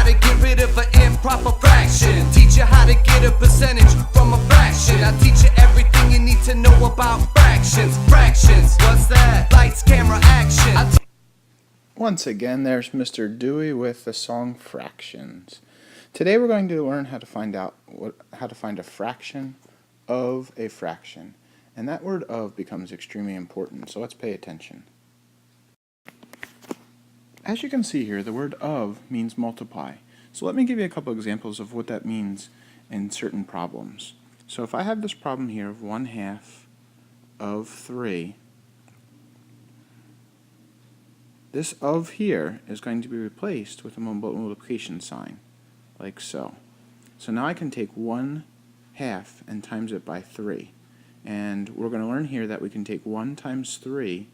to get rid of an improper fraction. Teach you how to get a percentage from a fraction. I teach you everything you need to know about fractions. Fractions, what's that? Lights, camera, action. Once again, there's Mr. Dewey with the song Fractions. Today we're going to learn how to find a fraction of a fraction. And that word of becomes extremely important, so let's pay attention. As you can see here, the word of means multiply. So let me give you a couple examples of what that means in certain problems. So if I have this problem here of 1/2 of 3, this of here is going to be replaced with a multiplication sign, like so. So now I can take 1/2 and times it by 3. And we're going to learn here that we can take 1 times 3,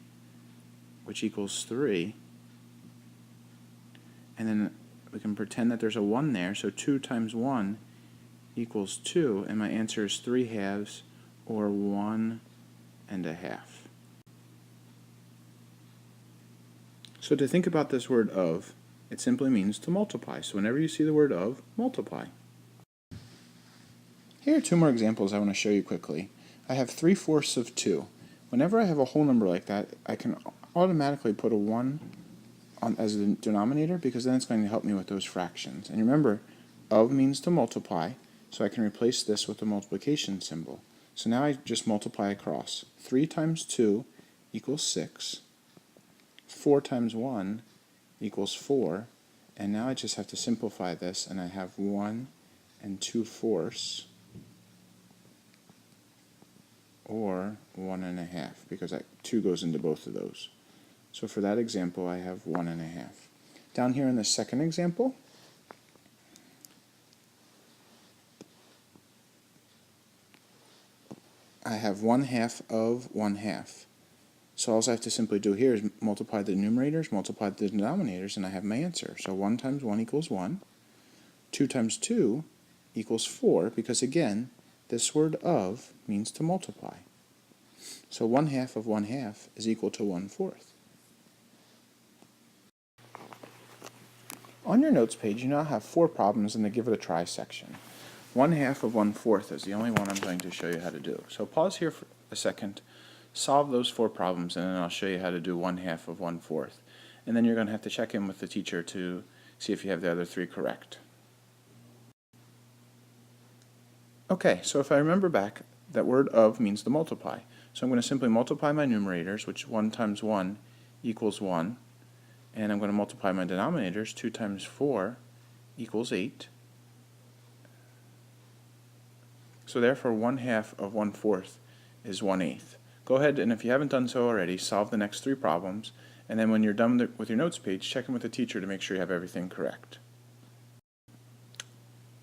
which equals 3, and then we can pretend that there's a 1 there, so 2 times 1 equals 2, and my answer is 3/2, or 1 1/2. So to think about this word of, it simply means to multiply. So whenever you see the word of, multiply. Here are two more examples I want to show you quickly. I have 3/4 of 2. Whenever I have a whole number like that, I can automatically put a 1 as the denominator, because then it's going to help me with those fractions. And remember, of means to multiply, so I can replace this with a multiplication symbol. So now I just multiply across. 3 times 2 equals 6. 4 times 1 equals 4, and now I just have to simplify this, and I have 1 2/4, or 1 1/2, because 2 goes into both of those. So for that example, I have 1 1/2. Down here in the second example, I have 1/2 of 1/2. So all I have to simply do here is multiply the numerators, multiply the denominators, and I have my answer. So 1 times 1 equals 1. 2 times 2 equals 4, because again, this word of means to multiply. So 1/2 of 1/2 is equal to 1/4. On your notes page, you now have 4 problems in the Give It a Try section. 1/2 of 1/4 is the only one I'm going to show you how to do. So pause here for a second, solve those 4 problems, and then I'll show you how to do 1/2 of 1/4. And then you're going to have to check in with the teacher to see if you have the other 3 correct. Okay, so if I remember back, that word of means to multiply. So I'm going to simply multiply my numerators, which 1 times 1 equals 1. And I'm going to multiply my denominators. 2 times 4 equals 8. So therefore 1/2 of 1/4 is 1/8. Go ahead, and if you haven't done so already, solve the next 3 problems, and then when you're done with your notes page, check in with the teacher to make sure you have everything correct.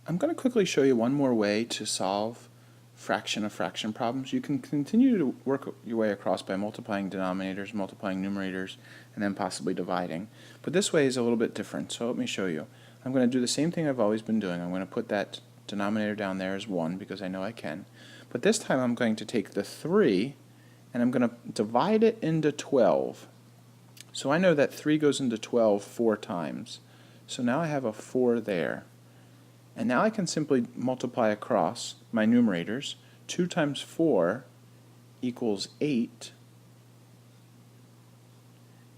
I'm going to quickly show you one more way to solve fraction of fraction problems. You can continue to work your way across by multiplying denominators, multiplying numerators, and then possibly dividing. But this way is a little bit different, so let me show you. I'm going to do the same thing I've always been doing. I'm going to put that denominator down there as 1 because I know I can. But this time I'm going to take the 3 and I'm going to divide it into 12. So I know that 3 goes into 12 4 times. So now I have a 4 there. And now I can simply multiply across my numerators. 2 times 4 equals 8.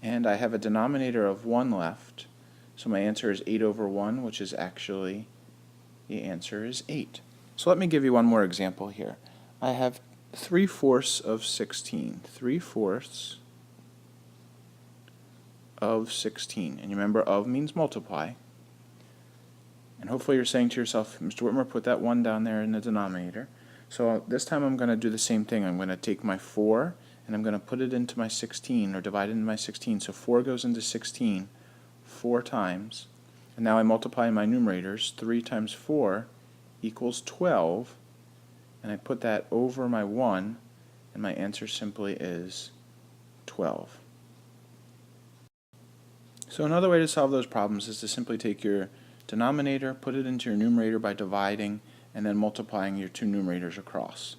And I have a denominator of 1 left. So my answer is 8 over 1, which is actually, the answer is 8. So let me give you one more example here. I have 3/4 of 16. 3/4 of 16. And you remember, of means multiply. And hopefully you're saying to yourself, Mr. Whitmer, put that 1 down there in the denominator. So this time I'm going to do the same thing. I'm going to take my 4 and I'm going to put it into my 16, or divide it into my 16. So 4 goes into 16 4 times. And now I multiply my numerators. 3 times 4 equals 12. And I put that over my 1, and my answer simply is 12. So another way to solve those problems is to simply take your denominator, put it into your numerator by dividing, and then multiplying your 2 numerators across.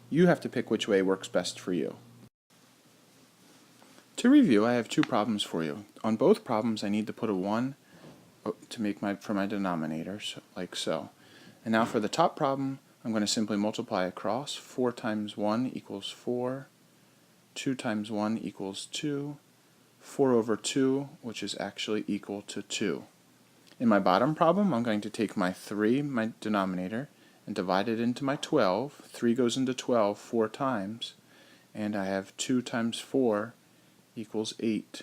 You have to pick which way works best for you. To review, I have 2 problems for you. On both problems I need to put a 1 to make for my denominators, like so. And now for the top problem, I'm going to simply multiply across. 4 times 1 equals 4. 2 times 1 equals 2. 4 over 2, which is actually equal to 2. In my bottom problem, I'm going to take my 3, my denominator, and divide it into my 12. 3 goes into 12 4 times, and I have 2 times 4 equals 8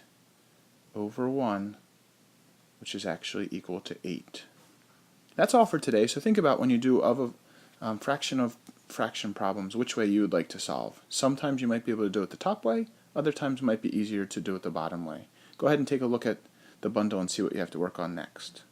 over 1, which is actually equal to 8. That's all for today, so think about when you do fraction of fraction problems, which way you would like to solve. Sometimes you might be able to do it the top way, other times it might be easier to do it the bottom way. Go ahead and take a look at the bundle and see what you have to work on next.